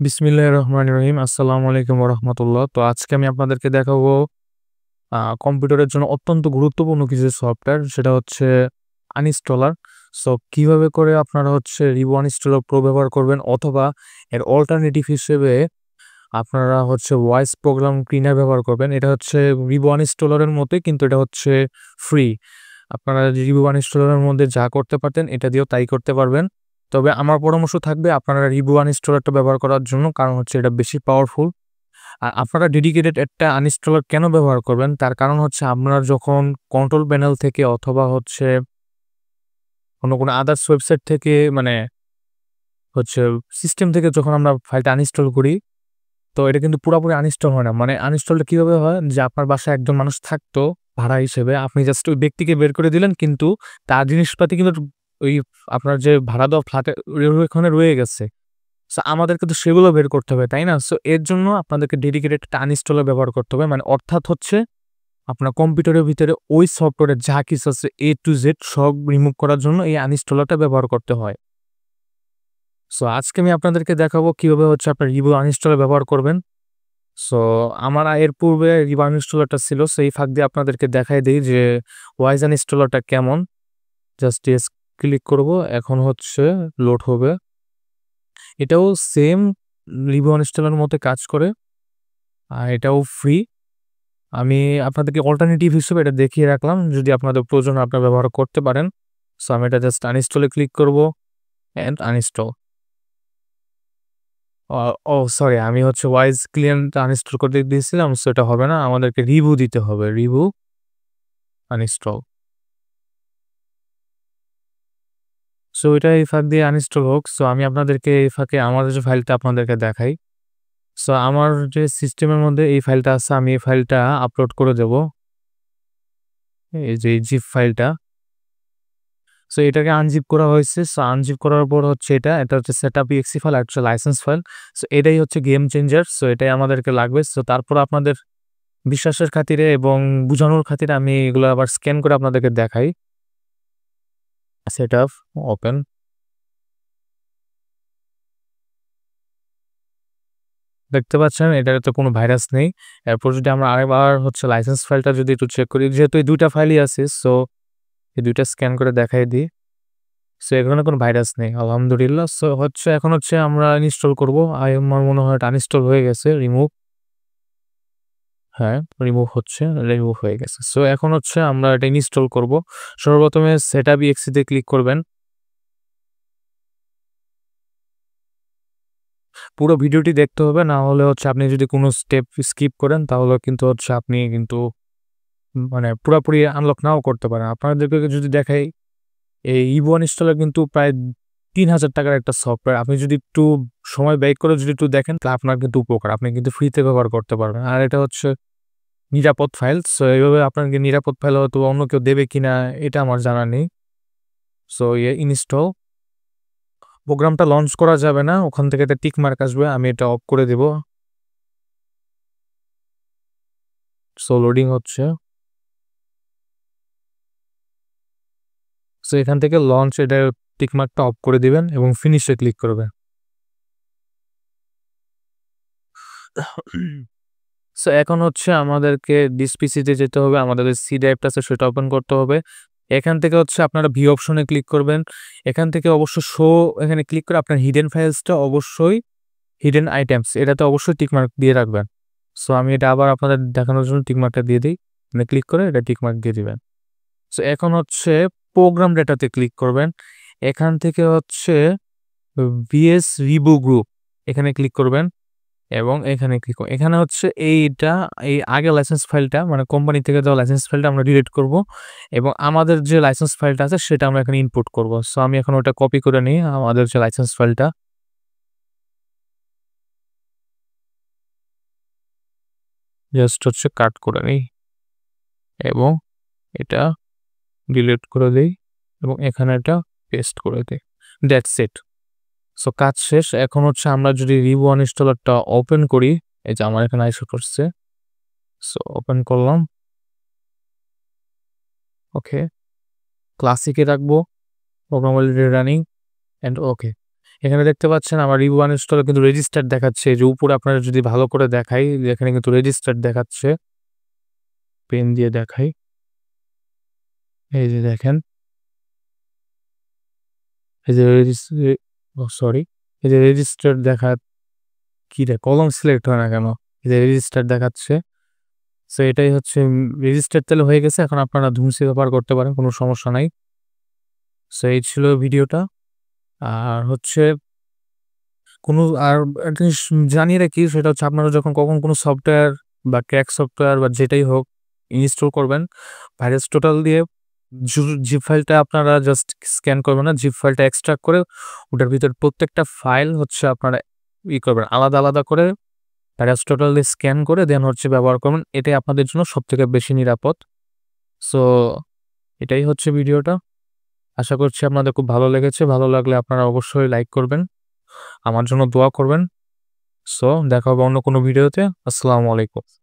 বিসমিল্লাহির রহমানির রহিম। আসসালামু আলাইকুম ওয়া রাহমাতুল্লাহ। তো আজকে আমি আপনাদেরকে দেখাবো কম্পিউটারের জন্য অত্যন্ত গুরুত্বপূর্ণ কিছু সফটওয়্যার, সেটা হচ্ছে আনইনস্টলার। সো কিভাবে করে আপনারা হচ্ছে রিবো আনইনস্টলার প্রো ব্যবহার করবেন, অথবা এর অল্টারনেটিভ হিসেবে আপনারা হচ্ছে ভয়েস প্রোগ্রাম ক্লিনার ব্যবহার করবেন। এটা হচ্ছে রিবো আনইনস্টলারের মতোই, কিন্তু এটা হচ্ছে ফ্রি। আপনারা রিবো আনইনস্টলারের মধ্যে যা করতে পারতেন এটা দিয়েও তাই করতে পারবেন। তবে আমার পরামর্শ থাকবে আপনারা রিবো আনইনস্টলারটা ব্যবহার করার জন্য, কারণ হচ্ছে এটা বেশি পাওয়ারফুল। আর আপনারা ডেডিকেটেড একটা আনইনস্টলার কেন ব্যবহার করবেন, তার কারণ হচ্ছে আপনারা যখন কন্ট্রোল প্যানেল থেকে অথবা হচ্ছে কোনো আদার্স ওয়েবসাইট থেকে, মানে হচ্ছে সিস্টেম থেকে যখন আমরা ফাইলটা আনইনস্টল করি, তো এটা কিন্তু পুরাপুরি আনইনস্টল হয় না। মানে আনইনস্টলটা কিভাবে হয়, যে আপনার বাসায় একজন মানুষ থাকতো ভাড়া হিসেবে, আপনি জাস্ট ওই ব্যক্তিকে বের করে দিলেন, কিন্তু তার জিনিসপাতি কিন্তু ওই আপনার যে ভাড়া দেওয়া ফ্ল্যাটে ওখানে রয়ে গেছে। সো আমাদের কিন্তু সেগুলো বের করতে হবে, তাই না? সো এর জন্য আপনাদেরকে ডেডিকেটেড একটা আনইনস্টলার ব্যবহার করতে হবে। মানে অর্থাৎ হচ্ছে আপনার কম্পিউটারের ভিতরে ওই সফটওয়্যারের যা কিছু আছে A to Z সব রিমুভ করার জন্য এই আনইনস্টলারটা ব্যবহার করতে হয়। সো আজকে আমি আপনাদেরকে দেখাবো কিভাবে হচ্ছে আপনার রিবো আনইনস্টলার ব্যবহার করবেন। সো আমার এর পূর্বে রিবো আনইনস্টলারটা ছিল, সেই ফাঁক দিয়ে আপনাদেরকে দেখাই দেই যে ওয়াইজ আনইনস্টলারটা কেমন। জাস্ট ইয়েস ক্লিক করব, এখন হচ্ছে লোড হবে। এটাও সেম রিবো আনইনস্টলারের মতো কাজ করে, আর এটাও ফ্রি। আমি আপনাদেরকে অল্টারনেটিভ হিসেবে এটা দেখিয়ে রাখলাম, যদি আপনাদের প্রয়োজন আপনারা ব্যবহার করতে পারেন। সো আমি এটা জাস্ট আনইনস্টলে ক্লিক করব অ্যান্ড আনইনস্টল। সরি, আমি হচ্ছে ওয়াইজ ক্লিয়েন্ট আনইনস্টল করতে দিয়েছিলাম। সো এটা হবে না, আমাদেরকে রিবু দিতে হবে। রিবু আনইনস্টল। সো এটা এই ফাঁক দিয়ে আনইনস্টল হোক। সো আমি আপনাদেরকে এই ফাঁকে আমাদের যে ফাইলটা আপনাদেরকে দেখাই। সো আমার যে সিস্টেমের মধ্যে এই ফাইলটা আছে, আমি এই ফাইলটা আপলোড করে দেব। এই যে জিপ ফাইলটা। সো এটাকে আনজিপ করা হয়েছে। সো আনজিপ করার পর হচ্ছে এটা হচ্ছে setup.exe ফাইল, একটা লাইসেন্স ফাইল। সো এটাই হচ্ছে গেম চেঞ্জার। সো এটাই আমাদেরকে লাগবে। সো তারপর আপনাদের বিশ্বাসের খাতিরে এবং বুঝানোর খাতিরে আমি এগুলো আবার স্ক্যান করে আপনাদেরকে দেখাই। Setup open. দেখতে পাচ্ছেন এটাতে তো কোনো ভাইরাস নেই। এরপর যদি আমরা আরেকবার হচ্ছে লাইসেন্স ফাইলটা যদি একটু চেক করি, যেহেতু এই ২ টা ফাইলই আছে, সো এই ২ টা স্ক্যান করে দেখাই দিই। সো এখানে কোনো ভাইরাস নেই, আলহামদুলিল্লাহ। সো হচ্ছে এখন হচ্ছে আমরা ইনস্টল করব। আমার মনে হয় এটা আনইনস্টল হয়ে গেছে। রিমুভ। হ্যাঁ, রিমুভ হচ্ছে, রিমুভ হয়ে গেছে। সো এখন হচ্ছে আমরা এটা ইনস্টল করব। সর্বপ্রথমে setup.exe তে ক্লিক করবেন। পুরো ভিডিওটি দেখতে হবে, না হলে হচ্ছে আপনি যদি কোনো স্টেপ স্কিপ করেন তাহলে কিন্তু হচ্ছে আপনি কিন্তু মানে পুরাপুরি আনলক নাও করতে পারেন। আপনাদেরকে যদি দেখাই, এই ইভো ইনস্টলার কিন্তু প্রায় ৳৩,০০০ একটা সফটওয়্যার। আপনি যদি একটু সময় ব্যয় করে যদি একটু দেখেন, তাহলে আপনার কিন্তু উপকার। আপনি কিন্তু ফ্রিতে ব্যবহার করতে পারবেন। আর এটা হচ্ছে নিরাপদ ফাইল। সো এইভাবে আপনাকে নিরাপদ ফাইল হয়তো অন্য কেউ দেবে কিনা এটা আমার জানা নেই। So install. প্রোগ্রামটা লঞ্চ করা যাবে না, ওখান থেকে একটা টিক মার্ক আসবে, আমি এটা অফ করে দেব। সো লোডিং হচ্ছে। সো এখান থেকে লঞ্চ, এটা টিক মার্কটা অফ করে দিবেন এবং ফিনিশে ক্লিক করবেন। সো এখন হচ্ছে আমাদেরকে ডিস পিসিতে যেতে হবে, আমাদের যে সি ড্রাইভটা আছে সেটা ওপেন করতে হবে। এখান থেকে হচ্ছে আপনারা ভিউ অপশনে ক্লিক করবেন। এখান থেকে অবশ্য শো, এখানে ক্লিক করে আপনার হিডেন ফাইলসটা অবশ্যই, হিডেন আইটেমস এটাতে অবশ্যই টিক মার্ক দিয়ে রাখবেন। সো আমি এটা আবার আপনাদের দেখানোর জন্য টিক মার্কটা দিয়ে দিই। মানে ক্লিক করে এটা টিক মার্ক দিয়ে দিবেন। সো এখন হচ্ছে প্রোগ্রাম ডেটাতে ক্লিক করবেন। এখান থেকে হচ্ছে ভিএস রিবো গ্রুপ, এখানে ক্লিক করবেন এবং এখানে ক্লিক এখানে হচ্ছে এইটা, এই আগের লাইসেন্স ফাইলটা, মানে কোম্পানি থেকে দেওয়া লাইসেন্স ফাইলটা আমরা ডিলিট করব এবং আমাদের যে লাইসেন্স ফাইলটা আছে সেটা আমরা এখানে ইনপুট করব। সো আমি এখন ওটা কপি করে নিই, আমাদের যে লাইসেন্স ফাইলটা। জাস্ট হচ্ছে কাট করে নিই এবং এটা ডিলিট করে দেই এবং এখানে এটা পেস্ট করে দিই। That's it. সো কাজ শেষ। এখন হচ্ছে আমরা যদি রিবো আনইনস্টলারটা ওপেন করি, এই যে আমার এখানে আইসা করছে। সো ওপেন করলাম। ওকে, ক্লাসিকে রাখবো, program already running and okay. এখানে দেখতে পাচ্ছেন আমার রিভিউ আনইনস্টলে কিন্তু রেজিস্টার্ড দেখাচ্ছে। এই যে উপরে আপনারা যদি ভালো করে দেখাই, এখানে কিন্তু রেজিস্টার্ড দেখাচ্ছে। পেন দিয়ে দেখাই। এই যে দেখেন। এই যে সরি। এই যে রেজিস্টার্ড কি রে কলম সিলেক্ট হয় না কেন? এই যে রেজিস্টার দেখাচ্ছে। সো এটাই হচ্ছে রেজিস্টার তাহলে হয়ে গেছে। এখন আপনারা ধুমসি ব্যবহার করতে পারেন, কোনো সমস্যা নাই। সো এই ছিল ভিডিওটা। আর হচ্ছে আর একটা জিনিস জানিয়ে রাখি, সেটা হচ্ছে আপনারা যখন কখন কোনো সফটওয়্যার বা ক্র্যাক সফটওয়্যার বা যেটাই হোক ইনস্টল করবেন, ভাইরাস টোটাল দিয়ে জিপ ফাইলটা আপনারা জাস্ট স্ক্যান করবেন না, জিপ ফাইলটা এক্সট্রাক্ট করে ওটার ভিতরে প্রত্যেকটা ফাইল হচ্ছে আপনারা করবেন আলাদা, আলাদা করে ভাইরাস টোটাল দিয়ে স্ক্যান করে দেন হচ্ছে ব্যবহার করবেন। এটাই আপনাদের জন্য সবথেকে বেশি নিরাপদ। সো এটাই হচ্ছে ভিডিওটা। আশা করছি আপনাদের খুব ভালো লেগেছে। ভালো লাগলে আপনারা অবশ্যই লাইক করবেন। আমার জন্য দোয়া করবেন। সো দেখা হবে অন্য কোনো ভিডিওতে। আসসালামু আলাইকুম।